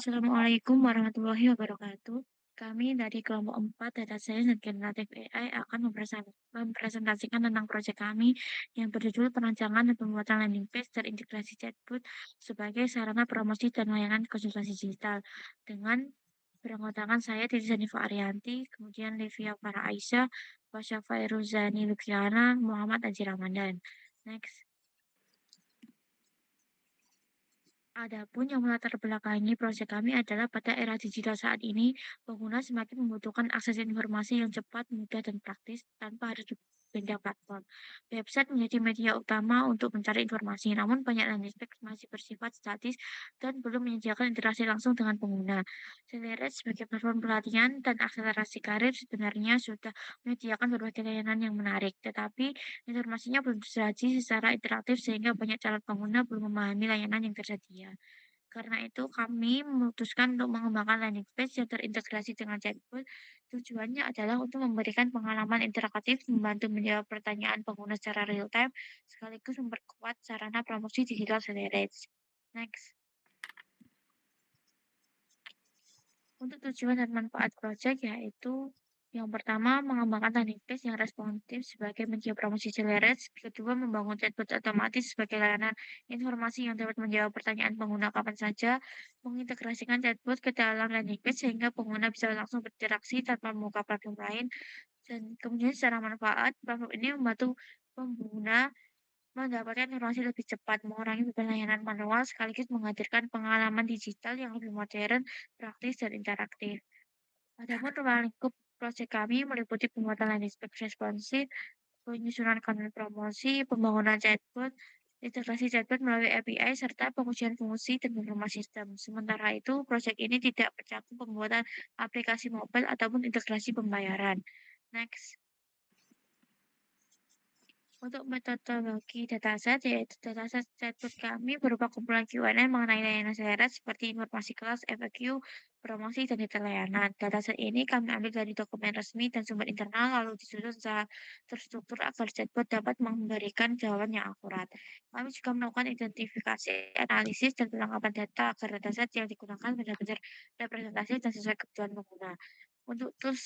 Assalamualaikum warahmatullahi wabarakatuh. Kami dari kelompok 4 Data Science dan Generative AI akan mempresentasikan tentang proyek kami yang berjudul perancangan dan pembuatan landing page terintegrasi chatbot sebagai sarana promosi dan layanan konsultasi digital dengan beranggotakan saya Titi Zanifa Arianti, kemudian Livia Farah Aisyah, Pasha Fairuzani Lukiana, Muhammad Aji Ramadan. Next. Adapun yang melatar belakangi proyek kami adalah pada era digital saat ini, pengguna semakin membutuhkan akses informasi yang cepat, mudah, dan praktis tanpa harus berpindah platform. Website menjadi media utama untuk mencari informasi, namun banyak landing page masih bersifat statis dan belum menyediakan interaksi langsung dengan pengguna. Celered sebagai platform pelatihan dan akselerasi karir sebenarnya sudah menyediakan berbagai layanan yang menarik, tetapi informasinya belum tersaji secara interaktif sehingga banyak calon pengguna belum memahami layanan yang tersedia. Karena itu, kami memutuskan untuk mengembangkan landing page yang terintegrasi dengan chatbot. Tujuannya adalah untuk memberikan pengalaman interaktif, membantu menjawab pertanyaan pengguna secara real time, sekaligus memperkuat sarana promosi digital Celereds. Next. Untuk tujuan dan manfaat proyek yaitu yang pertama, mengembangkan landing page yang responsif sebagai media promosi Celereds. Kedua, membangun chatbot otomatis sebagai layanan informasi yang dapat menjawab pertanyaan pengguna kapan saja. Mengintegrasikan chatbot ke dalam landing page sehingga pengguna bisa langsung berinteraksi tanpa membuka platform lain. Dan kemudian secara manfaat, platform ini membantu pengguna mendapatkan informasi lebih cepat, mengurangi beban layanan manual, sekaligus menghadirkan pengalaman digital yang lebih modern, praktis, dan interaktif. Adapun ruang lingkup proyek kami meliputi pembuatan landing page responsif, penyusunan konten promosi, pembangunan chatbot, integrasi chatbot melalui API, serta pengujian fungsi dan beberapa sistem. Sementara itu, proyek ini tidak mencakup pembuatan aplikasi mobile ataupun integrasi pembayaran. Next. Untuk metodologi dataset, yaitu dataset chatbot kami berupa kumpulan Q&A mengenai layanan syarat seperti informasi kelas, FAQ, promosi, dan detail layanan. Dataset ini kami ambil dari dokumen resmi dan sumber internal, lalu disusun secara terstruktur agar chatbot dapat memberikan jawaban yang akurat. Kami juga melakukan identifikasi, analisis, dan penangkapan data agar dataset yang digunakan benar-benar representatif dan sesuai kebutuhan pengguna. Untuk tools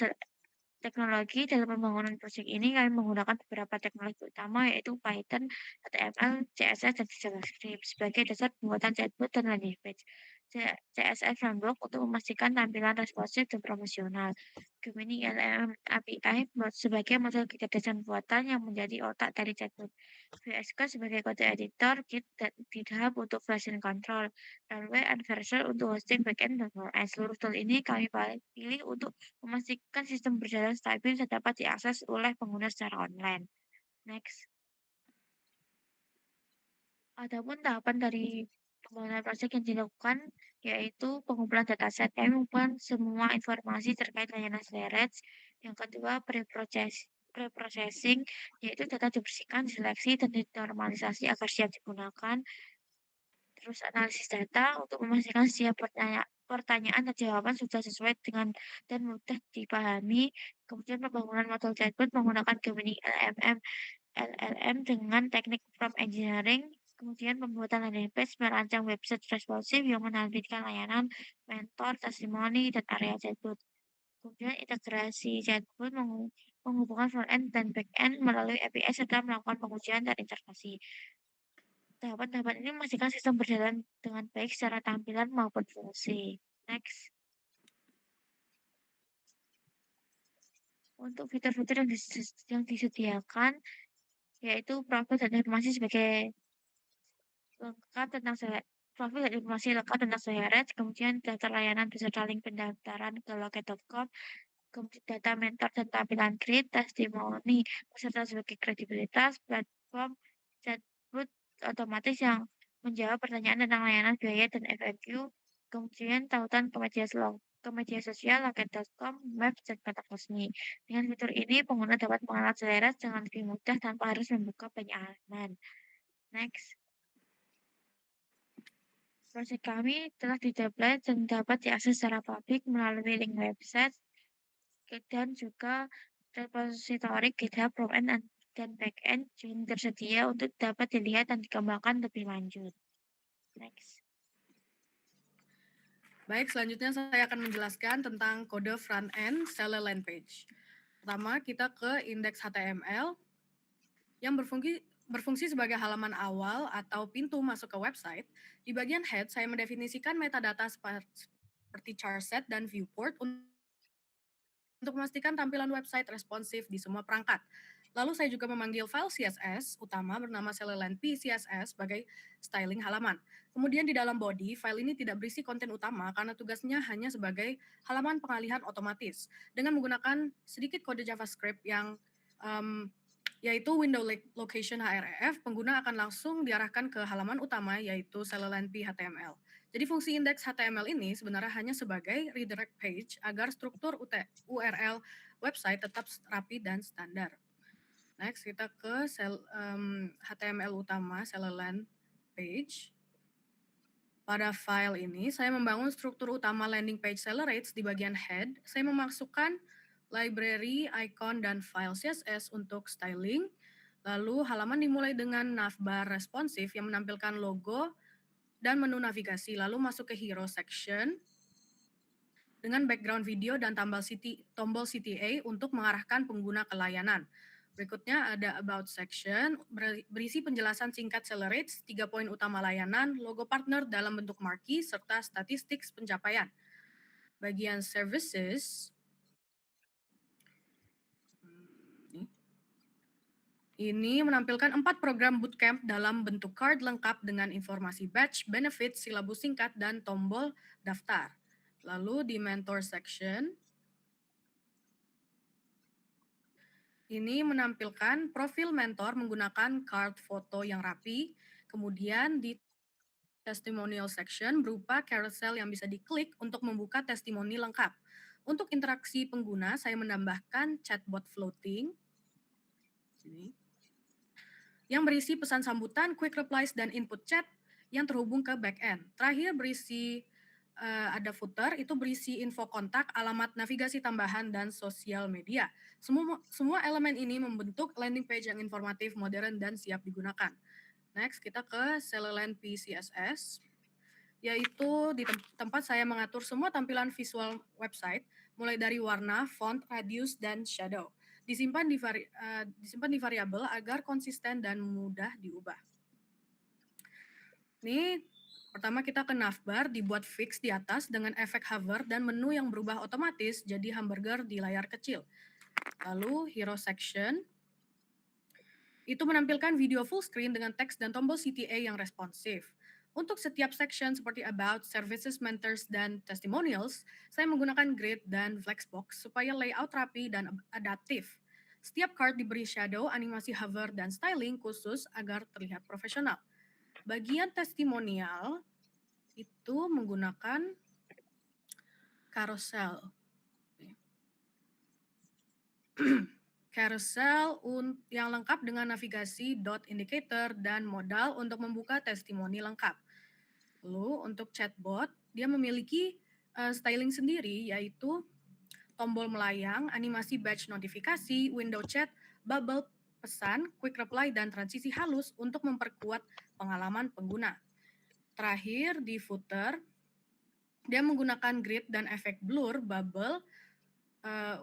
teknologi dalam pembangunan proyek ini kami menggunakan beberapa teknologi utama yaitu Python, HTML, CSS, dan JavaScript sebagai dasar pembuatan chatbot dan landing page. CSS Framework untuk memastikan tampilan responsif dan promosional. Gemini LLM API sebagai model kecerdasan buatan yang menjadi otak dari chatbot. VS Code sebagai kode editor, Git dan GitHub untuk version control, Runway and Vercel untuk hosting backend dan frontend. Seluruh tool ini kami pilih untuk memastikan sistem berjalan stabil dan dapat diakses oleh pengguna secara online. Next. Adapun tahapan dari pembangunan proyek yang dilakukan yaitu pengumpulan dataset. Kami mengumpulkan semua informasi terkait layanan Celereds. Yang kedua, pre-processing, yaitu data dibersihkan, diseleksi, dan dinormalisasi agar siap digunakan. Terus analisis data untuk memastikan setiap pertanyaan dan jawaban sudah sesuai dengan dan mudah dipahami. Kemudian pembangunan model chatbot menggunakan Gemini LLM dengan teknik prompt engineering. Kemudian pembuatan landing page merancang website responsif yang menampilkan layanan, mentor, testimoni, dan area chatbot. Kemudian integrasi chatbot menghubungkan front-end dan back-end melalui API serta melakukan pengujian dan integrasi. Tahapan-tahapan ini memastikan sistem berjalan dengan baik secara tampilan maupun fungsi. Next. Untuk fitur-fitur yang disediakan, yaitu profil dan informasi sebagai lengkap tentang profil dan informasi lengkap tentang Seyret, kemudian daftar layanan beserta link pendaftaran ke loket.com, kemudian data mentor dan tampilan grid, testimoni beserta sebagai kredibilitas, platform chatbot otomatis yang menjawab pertanyaan tentang layanan biaya dan FAQ, kemudian tautan ke media sosial, loket.com, Maps, dan kontak resmi. Dengan fitur ini, pengguna dapat mengenal Seyret dengan lebih mudah tanpa harus membuka banyak halaman. Next. Proyek kami telah dideploy dan dapat diakses secara publik melalui link website dan juga repositori GitHub frontend dan backend yang tersedia untuk dapat dilihat dan dikembangkan lebih lanjut. Next. Baik, selanjutnya saya akan menjelaskan tentang kode front-end seller land page. Pertama, kita ke indeks HTML yang berfungsi sebagai halaman awal atau pintu masuk ke website. Di bagian head, saya mendefinisikan metadata seperti charset dan viewport untuk memastikan tampilan website responsif di semua perangkat. Lalu saya juga memanggil file CSS utama bernama Sellerland.p CSS sebagai styling halaman. Kemudian di dalam body, file ini tidak berisi konten utama karena tugasnya hanya sebagai halaman pengalihan otomatis. Dengan menggunakan sedikit kode JavaScript yang yaitu window location href, pengguna akan langsung diarahkan ke halaman utama yaitu Sellerland.p HTML. Jadi fungsi indeks HTML ini sebenarnya hanya sebagai redirect page agar struktur URL website tetap rapi dan standar. Next, kita ke HTML utama, Sellerland page. Pada file ini, saya membangun struktur utama landing page Sellerates di bagian head. Saya memasukkan library, icon, dan file CSS untuk styling. Lalu halaman dimulai dengan navbar responsif yang menampilkan logo dan menu navigasi. Lalu masuk ke hero section dengan background video dan tombol CTA untuk mengarahkan pengguna ke layanan. Berikutnya ada About section, berisi penjelasan singkat Sellerates, 3 poin utama layanan, logo partner dalam bentuk marquee, serta statistik pencapaian. Bagian Services, ini menampilkan 4 program bootcamp dalam bentuk card lengkap dengan informasi batch, benefit, silabus singkat, dan tombol daftar. Lalu di Mentor section, ini menampilkan profil mentor menggunakan card foto yang rapi. Kemudian di testimonial section berupa carousel yang bisa diklik untuk membuka testimoni lengkap. Untuk interaksi pengguna, saya menambahkan chatbot floating yang berisi pesan sambutan, quick replies, dan input chat yang terhubung ke backend. Terakhir berisi ada footer, itu berisi info kontak, alamat navigasi tambahan, dan sosial media. Semua elemen ini membentuk landing page yang informatif, modern, dan siap digunakan. Next, kita ke Sellerland.p CSS, yaitu di tempat saya mengatur semua tampilan visual website, mulai dari warna, font, radius, dan shadow. Disimpan di variabel agar konsisten dan mudah diubah. Ini pertama kita ke navbar, dibuat fix di atas dengan efek hover dan menu yang berubah otomatis jadi hamburger di layar kecil. Lalu hero section, itu menampilkan video full screen dengan teks dan tombol CTA yang responsif. Untuk setiap section seperti about, services, mentors, dan testimonials, saya menggunakan grid dan flexbox supaya layout rapi dan adaptif. Setiap card diberi shadow, animasi hover, dan styling khusus agar terlihat profesional. Bagian testimonial itu menggunakan carousel. Carousel yang lengkap dengan navigasi, dot indicator, dan modal untuk membuka testimoni lengkap. Lalu untuk chatbot, dia memiliki styling sendiri, yaitu tombol melayang, animasi batch notifikasi, window chat, bubble pesan, quick reply, dan transisi halus untuk memperkuat pengalaman pengguna. Terakhir, di footer, dia menggunakan grid dan efek blur, bubble,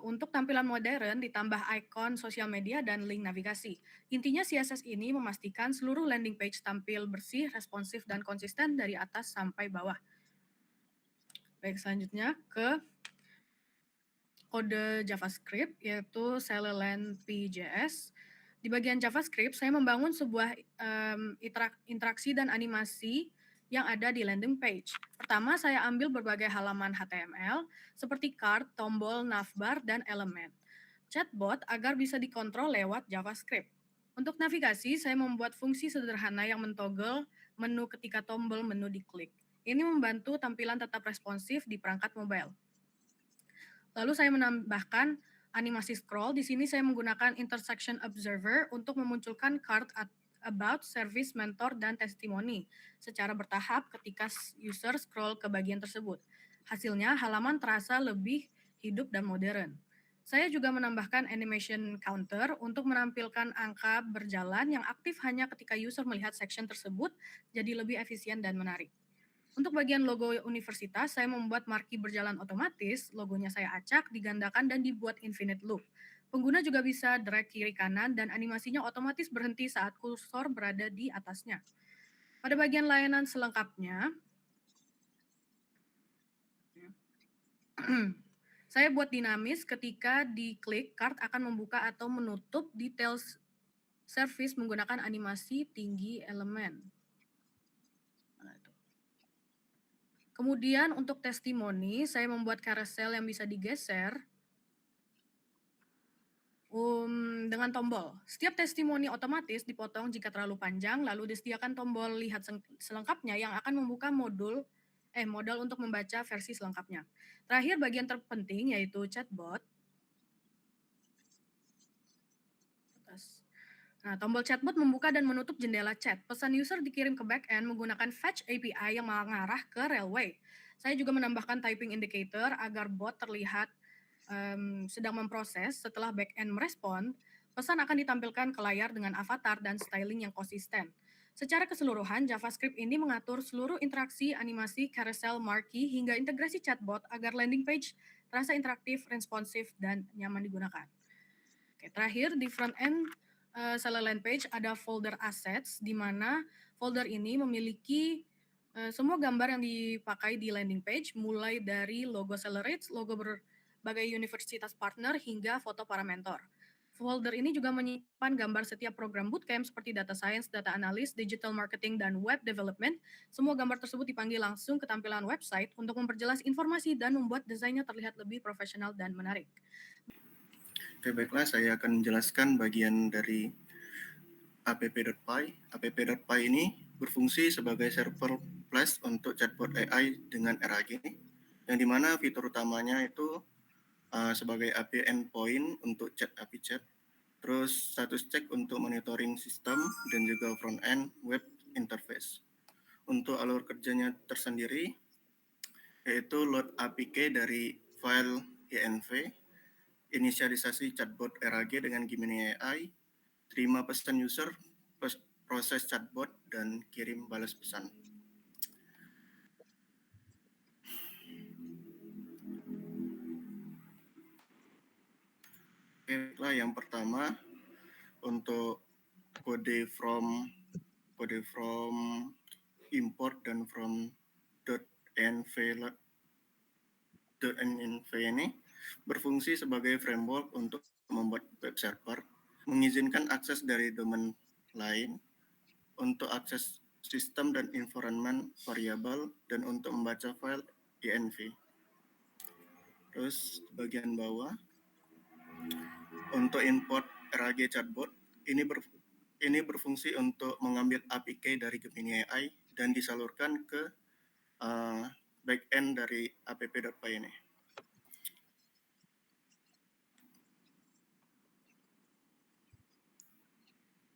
untuk tampilan modern ditambah ikon sosial media dan link navigasi. Intinya CSS ini memastikan seluruh landing page tampil bersih, responsif, dan konsisten dari atas sampai bawah. Baik, selanjutnya ke kode JavaScript, yaitu Sellerland.pjs. Di bagian JavaScript, saya membangun sebuah interaksi dan animasi yang ada di landing page. Pertama, saya ambil berbagai halaman HTML, seperti card, tombol, navbar, dan elemen. Chatbot agar bisa dikontrol lewat JavaScript. Untuk navigasi, saya membuat fungsi sederhana yang mentoggle menu ketika tombol menu diklik. Ini membantu tampilan tetap responsif di perangkat mobile. Lalu saya menambahkan animasi scroll. Di sini saya menggunakan intersection observer untuk memunculkan card about, service, mentor, dan testimoni secara bertahap ketika user scroll ke bagian tersebut. Hasilnya, halaman terasa lebih hidup dan modern. Saya juga menambahkan animation counter untuk menampilkan angka berjalan yang aktif hanya ketika user melihat section tersebut, jadi lebih efisien dan menarik. Untuk bagian logo universitas, saya membuat marki berjalan otomatis, logonya saya acak, digandakan, dan dibuat infinite loop. Pengguna juga bisa drag kiri kanan dan animasinya otomatis berhenti saat kursor berada di atasnya. Pada bagian layanan selengkapnya, saya buat dinamis ketika diklik, card akan membuka atau menutup details service menggunakan animasi tinggi elemen. Kemudian untuk testimoni, saya membuat carousel yang bisa digeser dengan tombol. Setiap testimoni otomatis dipotong jika terlalu panjang, lalu disediakan tombol lihat selengkapnya yang akan membuka modal untuk membaca versi selengkapnya. Terakhir, bagian terpenting yaitu chatbot. Nah, tombol chatbot membuka dan menutup jendela chat. Pesan user dikirim ke backend menggunakan Fetch API yang mengarah ke Railway. Saya juga menambahkan typing indicator agar bot terlihat sedang memproses. Setelah backend merespon, pesan akan ditampilkan ke layar dengan avatar dan styling yang konsisten. Secara keseluruhan, JavaScript ini mengatur seluruh interaksi, animasi, carousel, marquee, hingga integrasi chatbot agar landing page terasa interaktif, responsif, dan nyaman digunakan. Oke, terakhir di front end Seller Land Page ada folder assets, di mana folder ini memiliki semua gambar yang dipakai di landing page, mulai dari logo Accelerate, logo berbagai universitas partner, hingga foto para mentor. Folder ini juga menyimpan gambar setiap program bootcamp seperti data science, data analyst, digital marketing, dan web development. Semua gambar tersebut dipanggil langsung ke tampilan website untuk memperjelas informasi dan membuat desainnya terlihat lebih profesional dan menarik. Oke, baiklah, saya akan menjelaskan bagian dari app.py. App.py ini berfungsi sebagai server flash untuk chatbot AI dengan RAG, yang dimana fitur utamanya itu sebagai API endpoint untuk chat API chat, terus status check untuk monitoring sistem, dan juga front end web interface. Untuk alur kerjanya tersendiri, yaitu load APK dari file env, inisialisasi chatbot RAG dengan Gemini AI, terima pesan user, proses chatbot, dan kirim balas pesan. Oke, yang pertama untuk kode from import dan from .env ini berfungsi sebagai framework untuk membuat web server, mengizinkan akses dari domain lain untuk akses sistem dan environment variabel, dan untuk membaca file env. Terus bagian bawah untuk import RAG chatbot ini berfungsi untuk mengambil APK dari Gemini AI dan disalurkan ke backend dari app.py ini.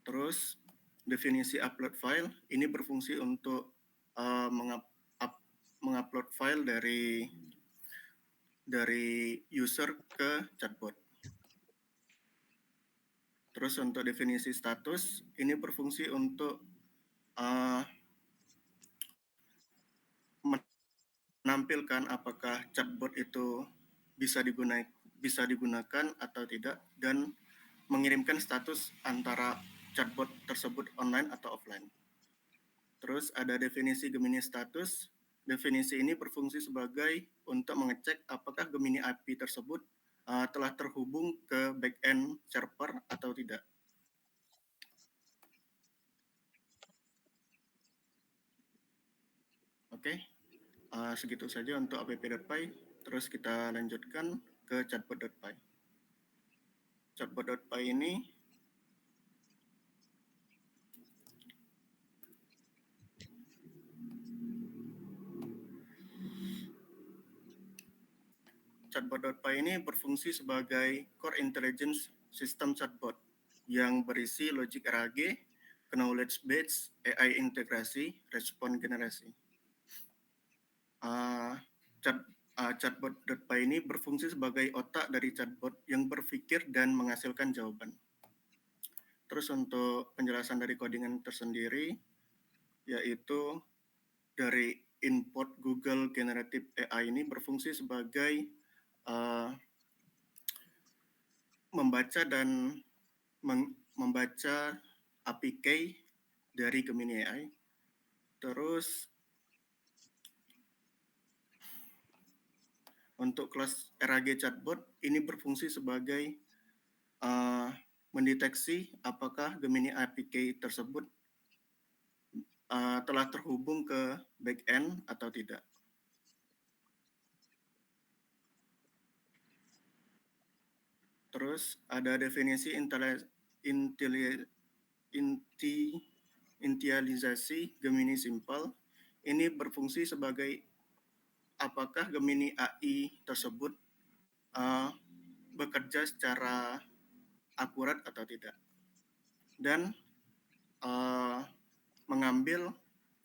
Terus definisi upload file ini berfungsi untuk mengupload file dari user ke chatbot. Terus untuk definisi status ini berfungsi untuk menampilkan apakah chatbot itu bisa digunakan atau tidak, dan mengirimkan status antara chatbot tersebut online atau offline. Terus ada definisi Gemini status. Definisi ini berfungsi sebagai untuk mengecek apakah Gemini API tersebut telah terhubung ke backend server atau tidak. Oke, segitu saja untuk app.py. Terus kita lanjutkan ke chatbot.py. Chatbot.py ini berfungsi sebagai core intelligence system chatbot yang berisi logic RAG, knowledge base, AI integrasi, respon generasi. Chatbot.py ini berfungsi sebagai otak dari chatbot yang berpikir dan menghasilkan jawaban. Terus untuk penjelasan dari codingan tersendiri, yaitu dari input Google Generative AI ini berfungsi sebagai membaca dan membaca API key dari Gemini AI. Terus untuk kelas RAG chatbot ini berfungsi sebagai mendeteksi apakah Gemini API key tersebut telah terhubung ke backend atau tidak. Terus ada definisi initialisasi Gemini Simple. Ini berfungsi sebagai apakah Gemini AI tersebut bekerja secara akurat atau tidak. Dan mengambil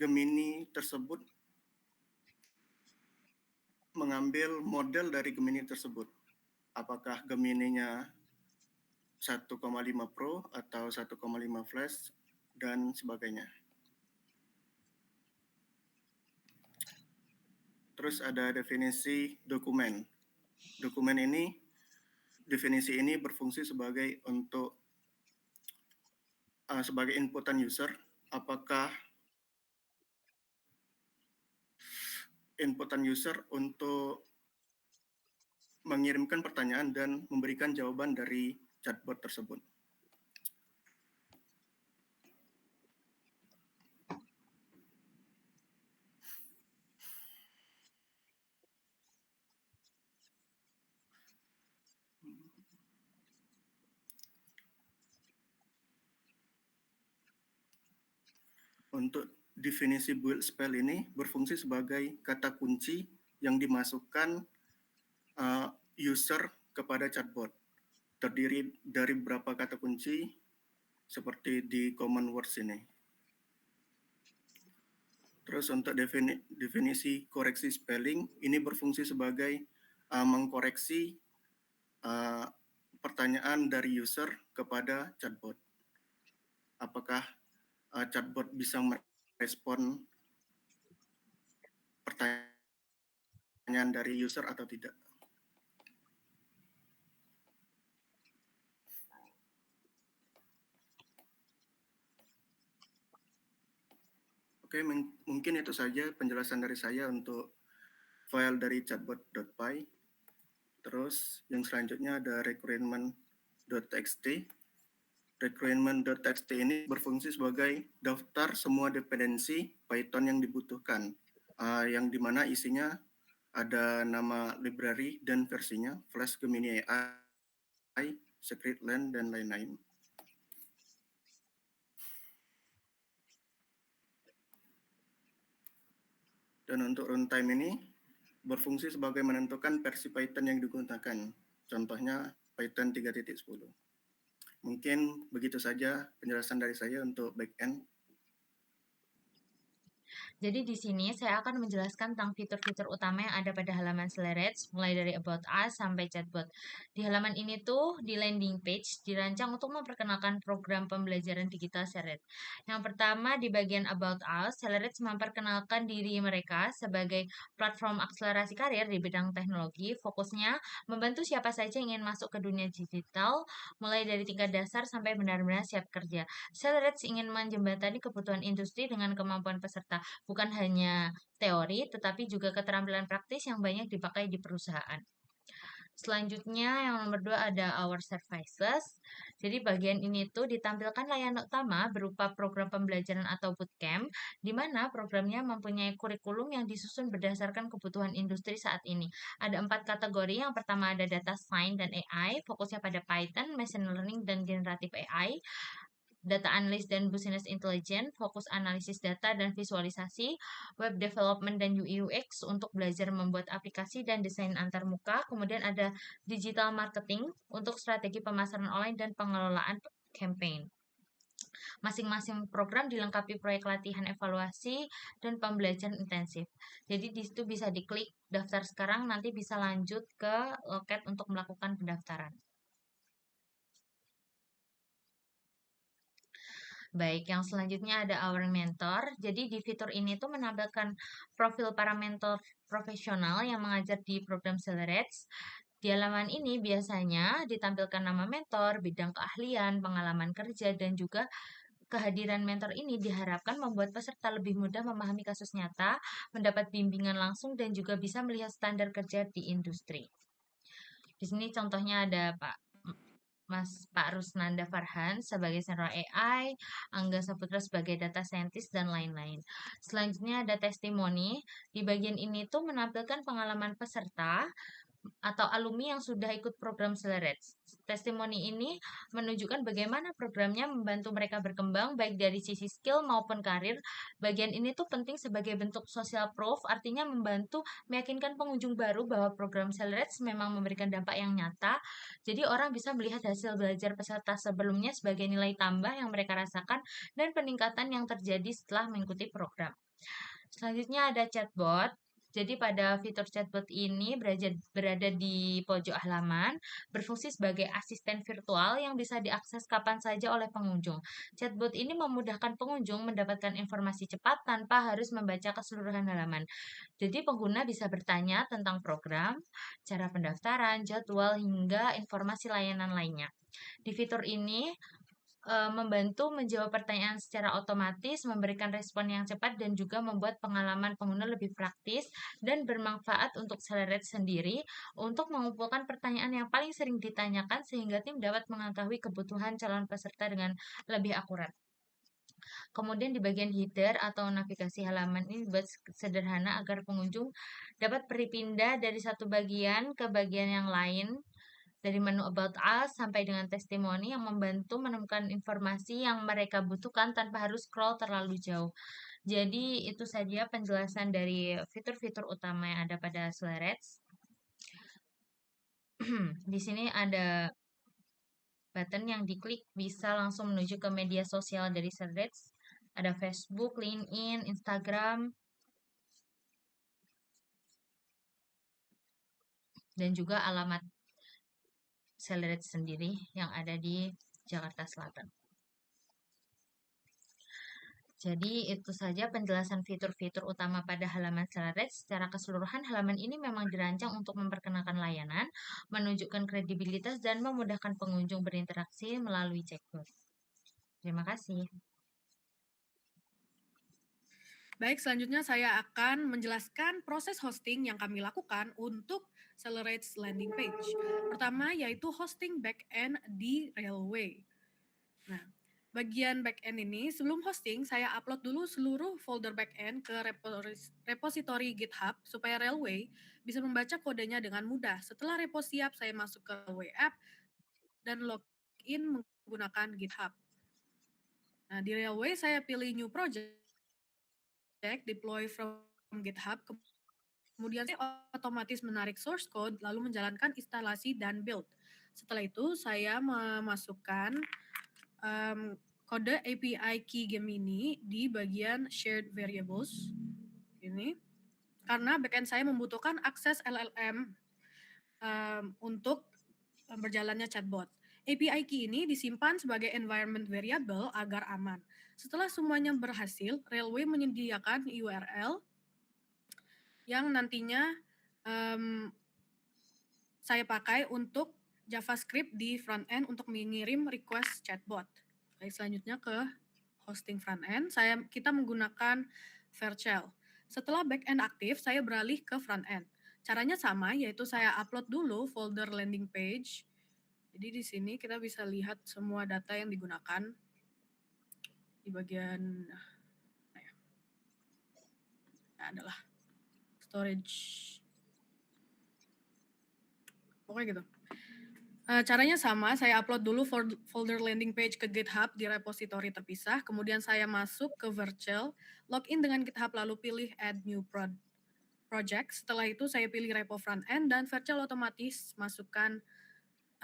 Gemini tersebut, mengambil model dari Gemini tersebut. Apakah Gemininya 1,5 Pro atau 1,5 Flash dan sebagainya. Terus ada definisi dokumen. Dokumen ini, definisi ini berfungsi sebagai untuk sebagai inputan user, apakah inputan user untuk mengirimkan pertanyaan dan memberikan jawaban dari chatbot tersebut. Untuk definisi build spell ini berfungsi sebagai kata kunci yang dimasukkan user kepada chatbot. Terdiri dari beberapa kata kunci seperti di common words ini. Terus untuk definisi koreksi spelling, ini berfungsi sebagai mengkoreksi pertanyaan dari user kepada chatbot. Apakah chatbot bisa merespon pertanyaan dari user atau tidak? Oke, mungkin itu saja penjelasan dari saya untuk file dari chatbot.py. Terus yang selanjutnya ada requirement.txt. Requirement.txt ini berfungsi sebagai daftar semua dependensi Python yang dibutuhkan, yang dimana isinya ada nama library dan versinya, Flash Gemini AI, Scriptland, dan lain-lain. Dan untuk runtime ini berfungsi sebagai menentukan versi Python yang digunakan. Contohnya Python 3.10. Mungkin begitu saja penjelasan dari saya untuk backend. Jadi di sini saya akan menjelaskan tentang fitur-fitur utama yang ada pada halaman Celereds, mulai dari About Us sampai Chatbot. Di halaman ini tuh, di landing page, dirancang untuk memperkenalkan program pembelajaran digital Celereds. Yang pertama, di bagian About Us, Celereds memperkenalkan diri mereka sebagai platform akselerasi karir di bidang teknologi. Fokusnya membantu siapa saja yang ingin masuk ke dunia digital, mulai dari tingkat dasar sampai benar-benar siap kerja. Celereds ingin menjembatani kebutuhan industri dengan kemampuan peserta, bukan hanya teori, tetapi juga keterampilan praktis yang banyak dipakai di perusahaan. Selanjutnya yang nomor 2 ada Our Services. Jadi bagian ini tuh ditampilkan layanan utama berupa program pembelajaran atau bootcamp, di mana programnya mempunyai kurikulum yang disusun berdasarkan kebutuhan industri saat ini. Ada 4 kategori. Yang pertama ada Data Science dan AI, fokusnya pada Python, Machine Learning, dan Generative AI. Data Analyst dan Business Intelligence, fokus analisis data dan visualisasi, Web Development dan UI UX untuk belajar membuat aplikasi dan desain antarmuka. Kemudian ada Digital Marketing untuk strategi pemasaran online dan pengelolaan campaign. Masing-masing program dilengkapi proyek latihan evaluasi dan pembelajaran intensif. Jadi di situ bisa diklik daftar sekarang, nanti bisa lanjut ke loket untuk melakukan pendaftaran. Baik, yang selanjutnya ada Our Mentor. Jadi di fitur ini tuh menampilkan profil para mentor profesional yang mengajar di program Accelerate. Di halaman ini biasanya ditampilkan nama mentor, bidang keahlian, pengalaman kerja, dan juga kehadiran mentor ini diharapkan membuat peserta lebih mudah memahami kasus nyata, mendapat bimbingan langsung, dan juga bisa melihat standar kerja di industri. Di sini contohnya ada Pak Rusnanda Farhan sebagai senior AI, Angga Saputra sebagai data scientist, dan lain-lain. Selanjutnya ada testimoni. Di bagian ini tuh menampilkan pengalaman peserta atau alumni yang sudah ikut program Accelerate. Testimoni ini menunjukkan bagaimana programnya membantu mereka berkembang baik dari sisi skill maupun karir. Bagian ini tuh penting sebagai bentuk social proof, artinya membantu meyakinkan pengunjung baru bahwa program Accelerate memang memberikan dampak yang nyata. Jadi orang bisa melihat hasil belajar peserta sebelumnya sebagai nilai tambah yang mereka rasakan dan peningkatan yang terjadi setelah mengikuti program. Selanjutnya ada chatbot. Jadi pada fitur chatbot ini berada di pojok halaman, berfungsi sebagai asisten virtual yang bisa diakses kapan saja oleh pengunjung. Chatbot ini memudahkan pengunjung mendapatkan informasi cepat tanpa harus membaca keseluruhan halaman. Jadi pengguna bisa bertanya tentang program, cara pendaftaran, jadwal, hingga informasi layanan lainnya. Di fitur ini membantu menjawab pertanyaan secara otomatis, memberikan respon yang cepat, dan juga membuat pengalaman pengguna lebih praktis dan bermanfaat untuk Accelerate sendiri untuk mengumpulkan pertanyaan yang paling sering ditanyakan sehingga tim dapat mengetahui kebutuhan calon peserta dengan lebih akurat. Kemudian di bagian header atau navigasi halaman ini dibuat sederhana agar pengunjung dapat berpindah dari satu bagian ke bagian yang lain dari menu About Us sampai dengan testimoni yang membantu menemukan informasi yang mereka butuhkan tanpa harus scroll terlalu jauh. Jadi itu saja penjelasan dari fitur-fitur utama yang ada pada Accelerate. Di sini ada button yang diklik bisa langsung menuju ke media sosial dari Accelerate. Ada Facebook, LinkedIn, Instagram, dan juga alamat Accelerate sendiri yang ada di Jakarta Selatan. Jadi itu saja penjelasan fitur-fitur utama pada halaman Accelerate. Secara keseluruhan halaman ini memang dirancang untuk memperkenalkan layanan, menunjukkan kredibilitas, dan memudahkan pengunjung berinteraksi melalui chatbot. Terima kasih. Baik, selanjutnya saya akan menjelaskan proses hosting yang kami lakukan untuk Accelerate landing page. Pertama yaitu hosting backend di Railway. Nah, bagian backend ini sebelum hosting saya upload dulu seluruh folder backend ke repository GitHub supaya Railway bisa membaca kodenya dengan mudah. Setelah repo siap, saya masuk ke Railway app dan login menggunakan GitHub. Nah, di Railway saya pilih new project, deploy from GitHub, kemudian saya otomatis menarik source code lalu menjalankan instalasi dan build. Setelah itu saya memasukkan kode API key Gemini di bagian shared variables ini karena backend saya membutuhkan akses LLM untuk berjalannya chatbot. API key ini disimpan sebagai environment variable agar aman. Setelah semuanya berhasil, Railway menyediakan URL yang nantinya saya pakai untuk JavaScript di front end untuk mengirim request chatbot. Baik, selanjutnya ke hosting front end, kita menggunakan Vercel. Setelah back end aktif, saya beralih ke front end. Caranya sama, yaitu saya upload dulu folder landing page. Jadi di sini kita bisa lihat semua data yang digunakan di bagian adalah storage. Pokoknya gitu. Caranya sama, saya upload dulu folder landing page ke GitHub di repository terpisah, kemudian saya masuk ke Vercel, login dengan GitHub lalu pilih add new project. Setelah itu saya pilih repo front end dan Vercel otomatis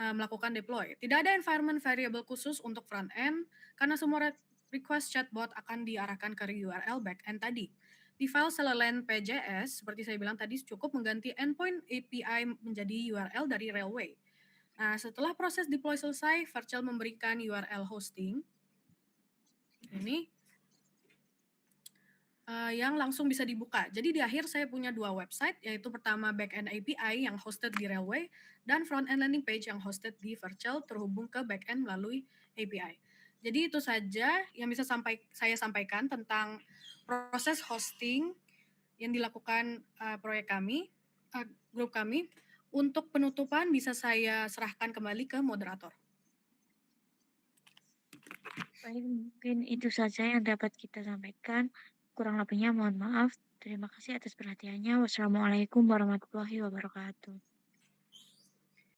melakukan deploy. Tidak ada environment variable khusus untuk front end karena semua request chatbot akan diarahkan ke URL backend tadi. Di file Accelerate.pjs, seperti saya bilang tadi, cukup mengganti endpoint API menjadi URL dari Railway. Nah, setelah proses deploy selesai, Vercel memberikan URL hosting. Ini yang langsung bisa dibuka. Jadi di akhir saya punya 2 website, yaitu pertama backend API yang hosted di Railway dan front-end landing page yang hosted di Virtual terhubung ke backend melalui API. Jadi itu saja yang bisa saya sampaikan tentang proses hosting yang dilakukan proyek kami, grup kami. Untuk penutupan bisa saya serahkan kembali ke moderator. Baik, mungkin itu saja yang dapat kita sampaikan. Kurang lebihnya mohon maaf. Terima kasih atas perhatiannya. Wassalamualaikum warahmatullahi wabarakatuh.